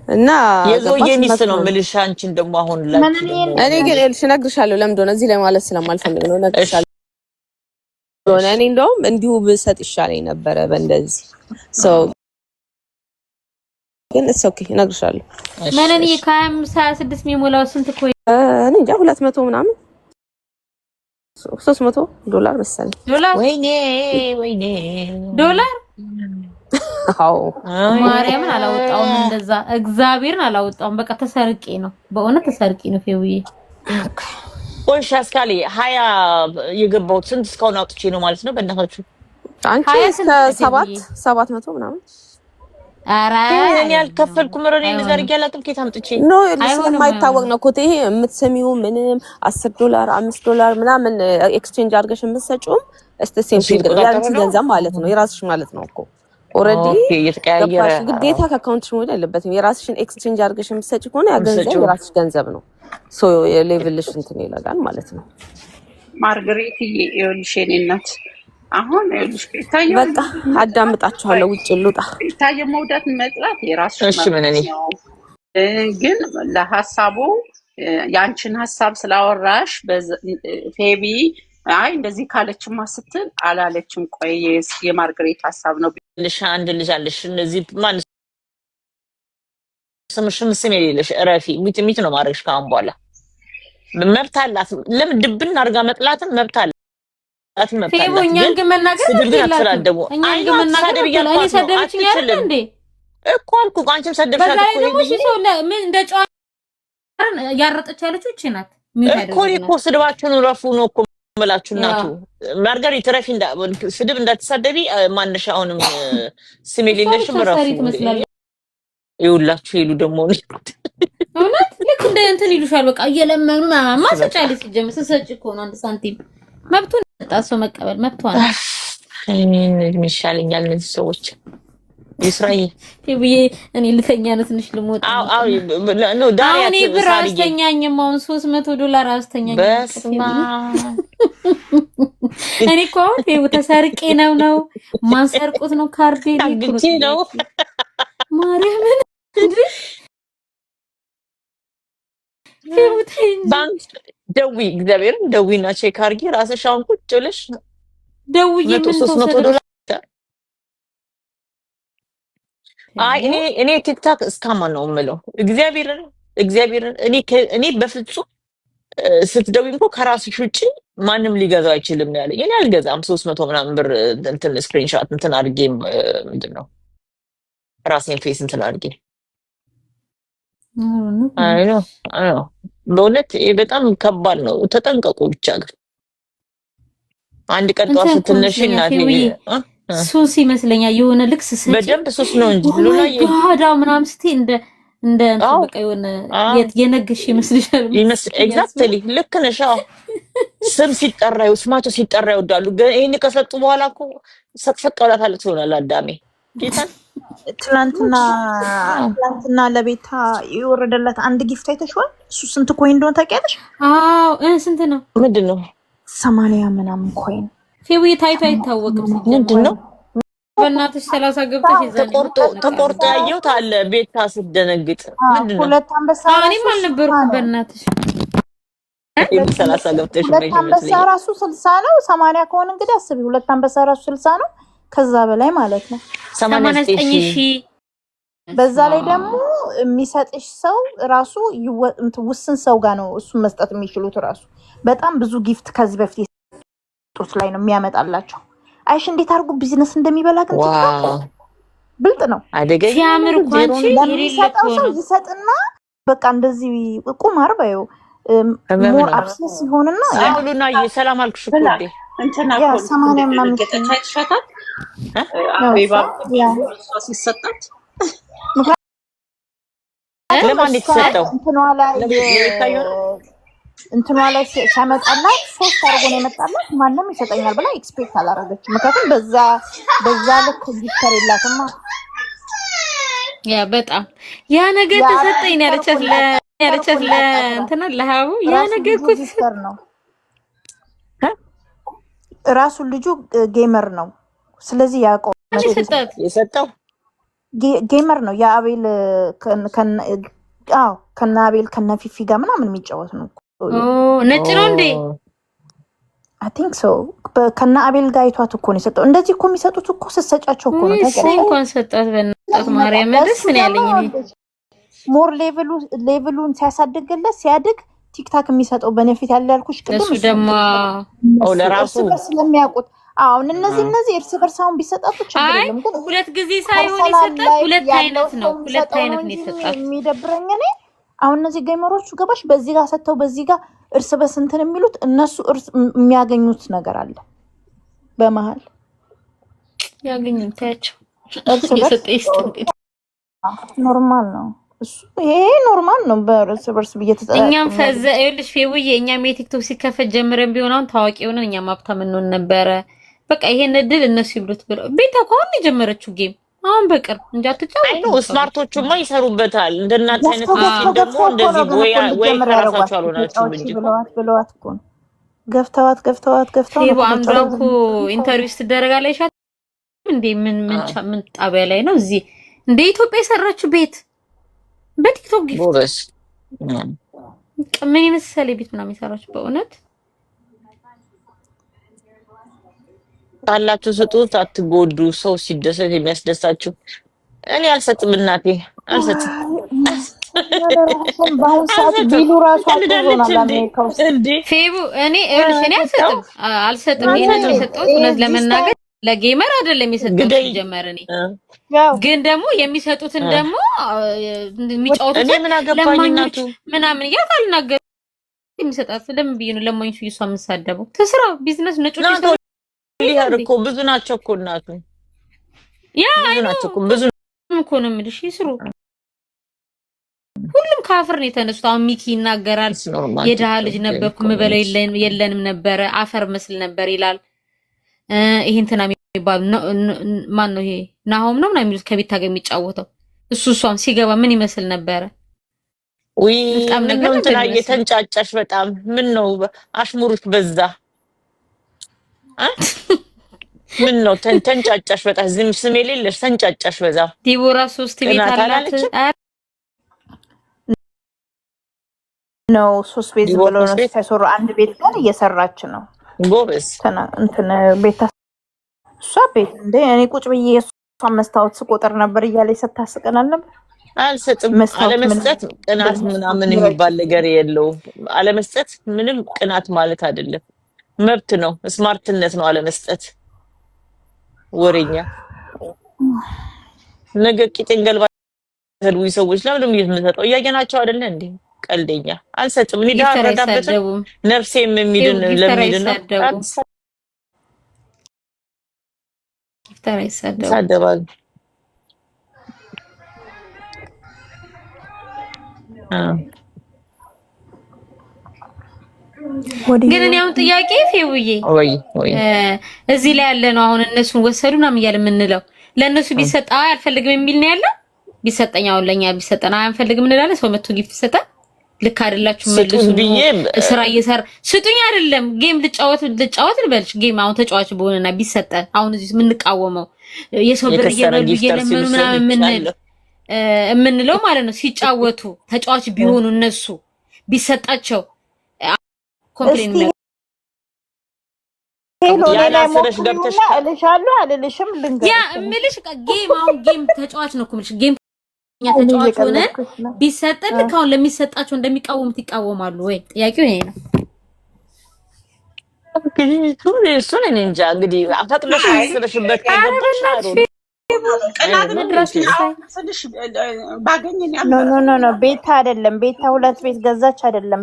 እና የዞዬ ሚስት ነው የምልሽ። አንቺን ደግሞ አሁን ላይ እኔ ግን እነግርሻለሁ ለምን እንደሆነ እዚህ ላይ ማለት ስለማልፈልግ ነው እነግርሻለሁ። እኔ እንደውም እንዲሁ ብሰጥ ይሻለኝ ነበረ በእንደዚህ ሰው ግን ኦኬ እነግርሻለሁ። ማንን ከ26 የሚሞላው ስንት ኮይ እኔ እንጃ 200 ምናምን $300 መሰለኝ። ወይኔ ዶላር አዎ ማርያምን አላወጣውም፣ እንደዛ እግዚአብሔርን አላወጣውም። በቃ ተሰርቄ ነው፣ በእውነት ተሰርቄ ነው። ፌውዬ ቆይሽ አስካሊ 20 የገባው ስንት እስካሁን አውጥቼ ነው ማለት ነው? በእናታችሁ አንቺ 700 ምናምን አራ እኔ ያልከፈልኩም ረኔ ነገር ያላጥም ከየት አምጥቼ ነው ስለማይታወቅ ነው እኮ ይሄ የምትሰሚው ምንም $10 $5 ምናምን ኤክስቼንጅ አድርገሽ የምትሰጪውም ሴም ያንቺ ገንዘብ ማለት ነው፣ የራስሽ ማለት ነው እኮ ኦሬዲ እየተቀያየረ ግዴታ ከአካውንትሽ ሞድ አይደለበትም። የራስሽን ኤክስቼንጅ አድርገሽ የምትሰጪ ከሆነ ያ ገንዘብ የራስሽ ገንዘብ ነው። ሶ የሌቭልሽ እንትን ይላል ማለት ነው። ማርገሪት ይኸውልሽ የኔ እናት አሁን ይኸውልሽ ታየው በቃ አዳምጣችኋለሁ። ውጭ ልውጣ። ታየው መውደት መጥላት የራስሽ እሺ ምን እኔ ግን ለሐሳቡ ያንቺን ሐሳብ ስላወራሽ ፌቢ አይ እንደዚህ ካለችማ ስትል አላለችም። ቆይ የማርገሪት ሐሳብ ነው ልሽ አንድ ልጅ አለሽ እነዚህ ማን ስምሽም ስም የሌለሽ እረፊ ሚት ነው ማድረግሽ ካሁን በኋላ መብት አላት። ለምን ድብን አድርጋ መጥላትን መብት አላት። እኛን ግን መናገር አትሰዳደቡ። እኛን ግን መናገር እኔ ሰደብችኝ አይደል እንዴ እኮ አልኩ። አንቺም ሰደብሻት እኮ ምን እንደ ጨዋ ያረጠች ያለችው እቺ ናት እኮ ስድባችሁን ረፉ ነው እኮ መላችሁ እናቱ ማርገሪት ረፊ ስድብ እንዳትሳደቢ ማንሽ አሁንም ስም የሌለሽም ረፉ ይውላችሁ ይሉ ደግሞ እውነት ልክ እንደ እንትን ይሉሻል። በቃ እየለመኑ ማሰጫሊ ሲጀምር ሰጭ እኮ ነው አንድ ሳንቲም መብቱን ጣሶ መቀበል መብቷ ነው። እኔ ይሻለኛል እነዚህ ሰዎች ይስራይ ይብዬ እኔ ልተኛ ነው ትንሽ ልሞት። አው ነው ዳሪያ እኔ ብር አስተኛኝም አሁን $300 አስተኛኝ። በስማ እኔ እኮ ይሄው ተሰርቄ ነው ማሰርቁት ነው ካርዴ ነው ማርያምን ባንክ ደዊ እግዚአብሔርን ደዊና ቼክ አድርጊ ራስሽ አሁን ቁጭ ብለሽ ደውዬ $300 አይ እኔ ቲክታክ እስካማ ነው የምለው እግዚአብሔርን እኔ በፍጹም ስትደውይ እንኳን ከራስሽ ውጪ ማንም ሊገዛው አይችልም ነው ያለኝ። እኔ አልገዛም 300 ምናምን ብር እንትን ስክሪንሾት እንትን አድርጌ ምንድነው ራሴን ፌስ እንትን አድርጌ አይ ነው በእውነት በጣም ከባድ ነው። ተጠንቀቁ ብቻ ግን አንድ ቀን ጧት ስትነሺ እናቴ ሱስ ይመስለኛል የሆነ ልክስ ስንት በደንብ ሱስ ነው እንጂ ሉላ ይባዳው ምናምን ስትይ እንደ በቃ የሆነ የነገሽ ይመስልሻል። ኤግዛክትሊ ልክ ነሽ። ስም ሲጠራ ስማቸው ሲጠራ ይወዳሉ። ግን ይሄን ከሰጡ በኋላ እኮ ሰቅሰቅ ብላታለች ሆናል አዳሜ ጌታን ትላንትና ለቤታ የወረደላት አንድ ጊፍት አይተሽዋል? እሱ ስንት ኮይን እንደሆነ ታውቂያለሽ? አዎ ስንት ነው? ምንድነው 80 ምናምን ኮይን ፌዊ ታይቶ አይታወቅም። ምንድነው በእናትሽ 30 ገብተሽ ይዘን ተቆርጦ ያየሁት አለ ቤታ ስትደነግጥ። ምንድነው ሁለት አንበሳ እኔም አልነበርኩም በእናትሽ 30 ገብተሽ ሁለት አንበሳ ራሱ 60 ነው። 80 ከሆነ እንግዲህ አስቢ ሁለት አንበሳ ራሱ 60 ነው። ከዛ በላይ ማለት ነው 89,000 በዛ ላይ ደግሞ የሚሰጥሽ ሰው ራሱ ውስን ሰው ጋር ነው እሱን መስጠት የሚችሉት። ራሱ በጣም ብዙ ጊፍት ከዚህ በፊት ጡት ላይ ነው የሚያመጣላቸው። አይሽ እንዴት አድርጉ ቢዝነስ እንደሚበላ ግን ብልጥ ነው። አደገኛ ሲያምር እንኳን ለሚሰጠው ሰው ይሰጥና በቃ እንደዚህ ቁማር ባዩ ሞር አክሰስ ሲሆንና ያሉና የሰላም አልኩሽ እኮ እንዴ እንትና ያ 80 ምናምን ተታይሻታል አቤባ ሲሰጣት ለማን የተሰጠው እንትኗ ላይ ሲያመጣላት 3 አርጎ ነው የመጣላት። ማንንም ይሰጠኛል ብላ ኤክስፔክት አላረገችም። ምክንያቱም በዛ ልክ ጊፍተር የላትማ። ያ በጣም ያ ነገር ተሰጠኝ ያለቻት ለእንትና ለሃቡ ያ ነገር እኮ ጊፍተር ነው። ራሱ ልጁ ጌመር ነው። ስለዚህ ያቆም የሰጠው ጌመር ነው የአቤል ከነ አቤል ከነ ፊፊ ጋር ምናምን የሚጫወት ነው። ነጭ ነው እንዴ? አይ ቲንክ ሶ ከነ አቤል ጋር አይቷት እኮ ነው የሰጠው። እንደዚህ እኮ የሚሰጡት እኮ ስትሰጫቸው እኮ ነው። እንኳን ሰጣት በእናትህ ማርያም ደስ ነው ያለኝ እኔ። ሞር ሌቭሉን ሲያሳድግለት ሲያድግ ቲክታክ የሚሰጠው በነፊት ያለ ያልኩሽ ቅድም እሱ ደግሞ ለራሱ ስለሚያውቁት አሁን እነዚህ እርስ በርሳውን ቢሰጣጡ ችግር የለም። ግን ሁለት ጊዜ ሳይሆን የሰጣት ሁለት አይነት ነው የሰጣት። የሚደብረኝ እኔ አሁን እነዚህ ጌመሮቹ ገባሽ በዚህ ጋር ሰጥተው በዚህ ጋር እርስ በርስ እንትን የሚሉት እነሱ የሚያገኙት ነገር አለ በመሀል ያገኙታቸው ኖርማል ነው እሱ ይሄ ኖርማል ነው። በእርስ በርስ እየተጠራቀመ እኛም ፈዘ ይኸውልሽ ፌቡዬ እኛም የቲክቶክ ሲከፈት ጀምረን ቢሆን አሁን ታዋቂ ሆነን እኛም ሀብታም እንሆን ነበረ። በቃ ይሄን እድል እነሱ ይብሉት ብለው ቤታ ከሆነ የጀመረችው ጌም አሁን በቅርብ እንጃ ተጫወቱ። ስማርቶቹማ ይሰሩበታል። እንደናት አይነት ደግሞ እንደዚህ ወይ ከራሳቸው አልሆናችሁ እንጂ ብለዋት እኮ ገፍተዋት ፌቡ አንዷኩ ኢንተርቪው ስትደረጋለሽ እንዴ ምን ጣቢያ ላይ ነው እዚህ እንደ ኢትዮጵያ የሰራችው ቤት በቲክቶክ ጊፍት ቦረስ ምን ይመስል ቤት ምናምን የሰራችው በእውነት ካላችሁ ስጡት፣ አትጎዱ። ሰው ሲደሰት የሚያስደሳችሁ እኔ አልሰጥም፣ እናቴ አልሰጥም። በአሁኑ ሰዓት ቢሉ ራሱ አትዞናል አሜሪካ ውስጥ ፌቡ እኔ አልሰጥም። ይሄን የሰጠሁት እውነት ለመናገር ለጌመር አይደለም የሰጠሁት ጀመረ እኔ ግን ደግሞ የሚሰጡትን ደግሞ የሚጫወቱት እኔ ምን አገባኝ እናቱ ምናምን እያልኩ አልናገርም። የሚሰጣት ለምን ብዬ ነው ለማኝሽ እሷ የምሳደበው? ትስራ ቢዝነስ ነጮች ሊያር እኮ ብዙ ናቸው እኮ እናቱ ብዙ ናቸው እኮ ብዙ እኮ ነው የምልሽ ይስሩ። ሁሉም ካፍር ነው የተነሱት። አሁን ሚኪ ይናገራል የድሃ ልጅ ነበርኩ ምበለው የለንም ነበረ አፈር መስል ነበር ይላል። ይሄን እንትና የሚባል ማን ነው ይሄ ናሆም ነው ምናምን የሚሉት ከቤት ታገኝ የሚጫወተው እሷም ሲገባ ምን ይመስል ነበረ? ወይ በጣም ነገር እንትና እየተንጫጫሽ በጣም ምን ነው አሽሙሩሽ በዛ ምን ነው ተንጫጫሽ በጣም ዝም ስም የሌለሽ ተንጫጫሽ በዛ። ዲቦራ 3 ቤት አላት ነው 3 ቤት ብለው ነው ተሰሩ አንድ ቤት ጋር እየሰራች ነው ጎበስ እንትን ቤት እሷ ቤት እንደ እኔ ቁጭ ብዬ እሷ መስታወት ስቆጥር ነበር እያለች ስታስቀናል ነበር። አልሰጥም አለመስጠት ቅናት ምናምን የሚባል ነገር የለውም። አለመስጠት ምንም ቅናት ማለት አይደለም፣ መብት ነው፣ ስማርትነት ነው አለመስጠት። ወሬኛ ነገ ቂጤን ገልባ ተድዊ ሰዎች ለምን የምንሰጠው እያየናቸው አይደለ እንዴ? ቀልደኛ አልሰጥም። እኔ ዳር ረዳበት ነፍሴም የሚድን ለሚድን ነው ይፍታራ ይሳደባል። ግን እኔ አሁን ጥያቄ ፌውዬ እዚህ ላይ ያለ ነው አሁን እነሱን ወሰዱና ምን ያለ ምንለው ለነሱ ቢሰጣ አልፈልግም የሚል ነው ያለው። ቢሰጠኝ አሁን ለኛ ቢሰጠና አንፈልግም እንላለን። ሰው መጥቶ ጊፍት ሰጣ ልክ አይደላችሁ መልሱ ስራ እየሰራ ስጡኝ አይደለም ጌም ልጫወት ልበልሽ ጌም አሁን ተጫዋች በሆነና ቢሰጠ አሁን እዚህ የምንቃወመው የሰው ብር እየበሉ እየለመኑ ምናምን የምንለው ማለት ነው። ሲጫወቱ ተጫዋች ቢሆኑ እነሱ ቢሰጣቸው ኮምፕሌን ነው ያላሰረሽ ገብተሽ አልሻለሁ አልልሽም ልንገር ያ እምልሽ ጌም አሁን ጌም ተጫዋች ነው እኮ ጌም ተጫዋች ሆነ ቢሰጠን ካሁን ለሚሰጣቸው እንደሚቃወሙት ይቃወማሉ ወይ? ጥያቄው ይሄ ነው። እንግዲህ እሱን እኔ እንጃ እንግዲህ አፈጥለሽ አስበሽበት ከገባሽ አይደል ቅናት መድረስ ትንሽ ባገኘን ኖ ቤታ አይደለም ቤታ 2 ቤት ገዛች አይደለም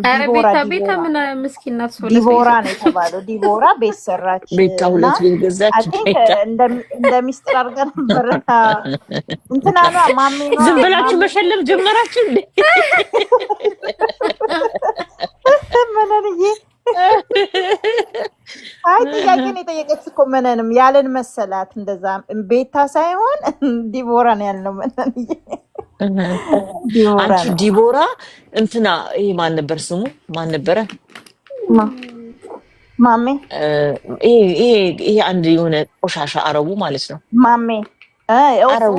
ቤታ ምን ምስኪናት ሶለ ዲቦራ ነው የተባለው። ዲቦራ ቤት ሰራች ቤታ 2 ቤት ገዛች እንደ ሚስጥር አድርጋ ነበር እንትና ነው ማሚ ነው ዝም ብላችሁ መሸለም ጀመራችሁ እንዴ? ምንንዬ አይ ጥያቄ ነው የጠየቀች እኮ ምንንም ያለን መሰላት እንደዛ ቤታ ሳይሆን ዲቦራ ነው ያልነው። ምንንዬ ዲቦራ እንትና ይሄ ማን ነበር ስሙ ማን ነበረ? ማሜ ይሄ አንድ የሆነ ቆሻሻ አረቡ ማለት ነው። ማሜ አረው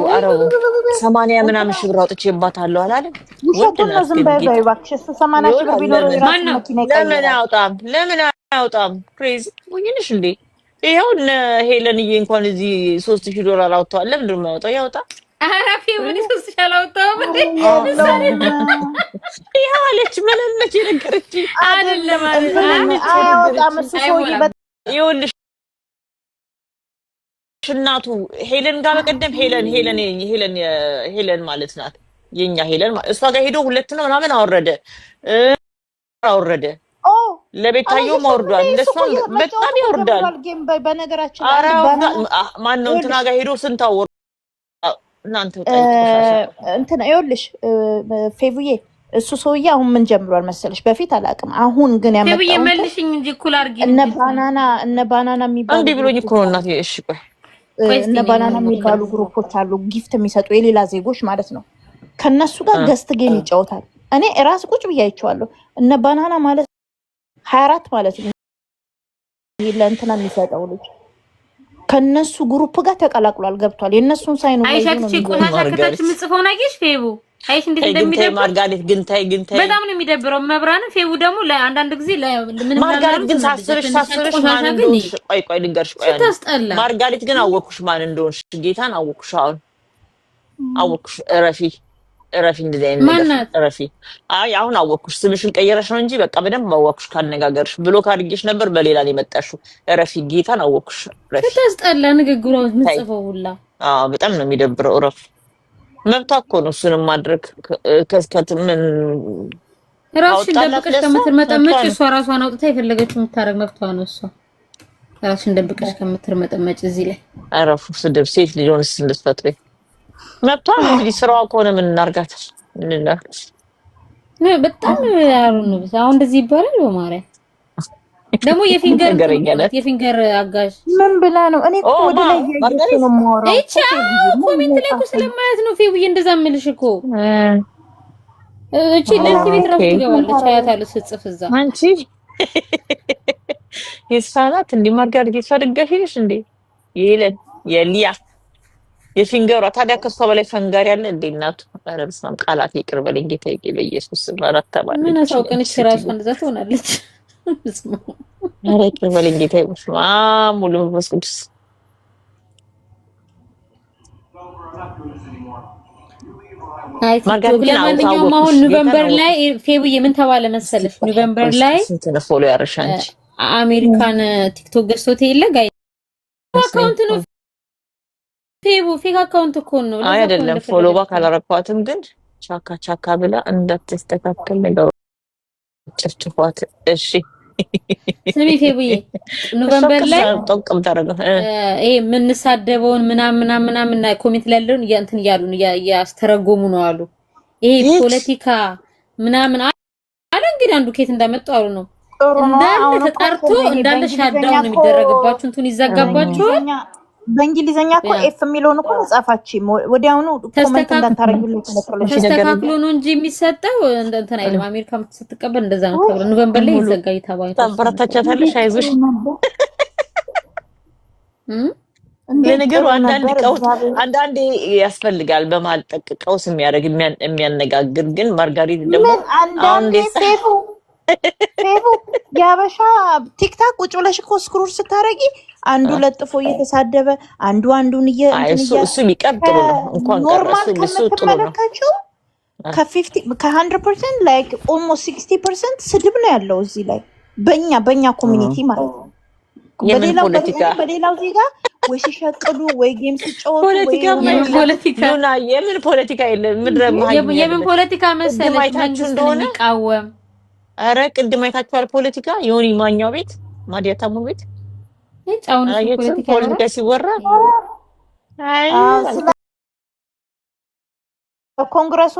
80 ምናምን ሺህ ብር አውጥቼባታለሁ አላለም? ውሸቱን ነው። ዝም በይ በይ እባክሽ። 80 ሺህ ብር ቢኖረው የራሱ መኪና ይቀይራል። ለምን አያወጣም? ክሬዚ ወይንሽ እንዴ? ይሄው ሄለንዬ እንኳን እዚህ $3000 አውጥተዋል። ለምን ነው የማያወጣው? ያወጣ አራፊ ምን $3000 አላወጣውም እንዴ? ይሄው አለች መለለች የነገረች አይደለም አያወጣም እሱ ሰውዬ። ይኸውልሽ እናቱ ሄለን ጋር በቀደም ሄለን ማለት ናት የኛ ሄለን እሷ ጋር ሄዶ 2 ነው ምናምን አወረደ ለቤታየው ማውርዷል። እንደሷም በጣም ይወርዳል። በነገራችን ማን ነው እንትና ጋር ሄዶ ስንት አወር እናንተ እንትና ይኸውልሽ ፌቡዬ እሱ ሰውዬ አሁን ምን ጀምሯል መሰለሽ? በፊት አላውቅም። አሁን ግን ያመጣው ፌቡዬ መልሽኝ እንጂ እኩል አድርጊ። እነ ባናና የሚባሉ እንዴ ብሎኝ እኮ ነው እናቴ። እሺ ቆይ እነ ባናና የሚባሉ ግሩፖች አሉ ጊፍት የሚሰጡ የሌላ ዜጎች ማለት ነው። ከነሱ ጋር ገስት ጌም ይጫወታል። እኔ ራስ ቁጭ ብዬ አይቼዋለሁ። እነ ባናና ማለት 24 ማለት ነው ለእንትና የሚሰጠው ልጅ ከነሱ ግሩፕ ጋር ተቀላቅሏል፣ ገብቷል። የነሱን ሳይኑ አይሻት ቆሻሻ ከታች ምጽፈው ናጊሽ ፌቡ አይሽ እንዴት እንደሚደብር ማርጋሪት ግንታይ በጣም ነው የሚደብረው። መብራን ፌቡ ደግሞ ለአንዳንድ ጊዜ ምን ማርጋሪት ግን ሳስርሽ ማን እንደሆንሽ ቆይ ልንገርሽ። ማርጋሪት ግን አወኩሽ ማን እንደሆንሽ፣ ጌታን አወኩሽ። አሁን አወኩሽ። እረፊ እንደዚህ አይነት እረፊ። አይ አሁን አወኩሽ። ስምሽን ቀየረሽ ነው እንጂ በቃ በደንብ አወኩሽ። ካነጋገርሽ ብሎክ አድርጌሽ ነበር፣ በሌላ ነው የመጣሽው። እረፊ። ጌታን አወኩሽ። እረፊ። ተስጠላ ንግግሯ ምጽፈው ሁላ በጣም ነው የሚደብረው። እረፊ። መብቷ እኮ ነው እሱንም ማድረግ። ከስከት ምን ራስሽን ደብቀሽ ከምትርመጠመጭ እሷ ራሷን አውጥታ የፈለገችው የምታረግ መብቷ ነው። እሷ ራስሽን ደብቀሽ ከምትርመጠመጭ እዚህ ላይ አረፉ። ስድብ ሴት ልጅ ሆነስ እንድትፈጥሪ መብቷ ነው። እንግዲህ ስራዋ ከሆነ ምን እናርጋት? በጣም ያሩን ነው። አሁን እንደዚህ ይባላል። በማርያም ደግሞ የፊንገር አጋዥ ምን ብላ ነው? እኔ እኮ ወደ ላይ ያየሁት ነው የማወራው። እቺ ኮሜንት ላይ እኮ ስለማያት ነው ፌቡዬ እንደዛ የምልሽ እኮ። እቺ ለንቲ ቤት ራሱ ትገባለች። አያታለሁ ስትጽፍ እዛ አንቺ የሳናት እንዲ ማርጋሪት የሷ ደጋፊ ነሽ እንዴ? የሊያ የፊንገሯ ታዲያ ከሷ በላይ ፈንጋሪ ያለ እንዴ? እናቱ ኧረ በስመ አብ ቃላት ይቅር በለኝ ጌታዬ በኢየሱስ ስም። አራተባለ ምን አሳውቀንሽ ራሱ እንደዛ ትሆናለች። ኧረ ይቅር በለኝ ጌታዬ በስመ አብ ሙሉ መንፈስ ቅዱስ። ለማንኛውም አሁን ኖቬምበር ላይ ፌቡዬ ምን ተባለ መሰለሽ? ኖቬምበር ላይ ፎሎ ያረሻንቺ አሜሪካን ቲክቶክ ገዝቶት የለ ጋይ አካውንት ነው ፌቡ ፌክ አካውንት እኮ ነው። አይደለም ፎሎ ባክ አላረኳትም፣ ግን ቻካ ብላ እንዳትስተካከል ነገር ጭፍጭፏት። እሺ ስሚ ፌቡዬ ኖቬምበር ላይ ጠቅም ታረጋው ይሄ የምንሳደበውን ምናምን ኮሜንት ላይ ያለውን እንትን እያሉን ያስተረጎሙ ነው አሉ። ይሄ ፖለቲካ ምናምን አለ እንግዲህ አንዱ ኬት እንዳመጣው አሉ ነው እንዳለ ተጣርቶ እንዳለ ሻዳው ነው የሚደረግባችሁ፣ እንትን ይዘጋባችኋል። በእንግሊዘኛ እኮ ኤፍ የሚለውን እኮ ጻፋች ወዲያውኑ ኮሜንት እንዳታረጉልኝ ተስተካክሎ ነው እንጂ የሚሰጠው እንትን አይልም። አሜሪካ ስትቀበል እንደዛ ነው ተብሎ ኖቬምበር ላይ ይዘጋይ ታባይ ታበረታቻታለሽ። አይዞሽ ለነገሩ አንዳንዴ ያስፈልጋል በማልጠቅ ቀውስ የሚያደርግ የሚያነጋግር። ግን ማርጋሪት ደግሞ አሁን ፌቡ ያበሻ ቲክታክ ቁጭ ብለሽ እኮ ስክሮል ስታረጊ አንዱ ለጥፎ እየተሳደበ አንዱን እሱ ቢቀጥሉ ነው እንኳን ኖርማል ከምትመለከችው ከ100% ላይክ ኦልሞስት 60% ስድብ ነው ያለው እዚህ ላይ በእኛ ኮሚኒቲ ማለት ነው። በሌላው ዜጋ ወይ ሲሸቅሉ ወይ ጌም ሲጫወቱ የምን ፖለቲካ የለም። የምን ፖለቲካ መሰለሽ መንግስት የሚቃወም ኧረ ቅድም አይታችኋል ፖለቲካ የሆነ ማኛው ቤት ማዲያታሙ ቤት ፖለቲካ ሲወራ ኮንግረሱ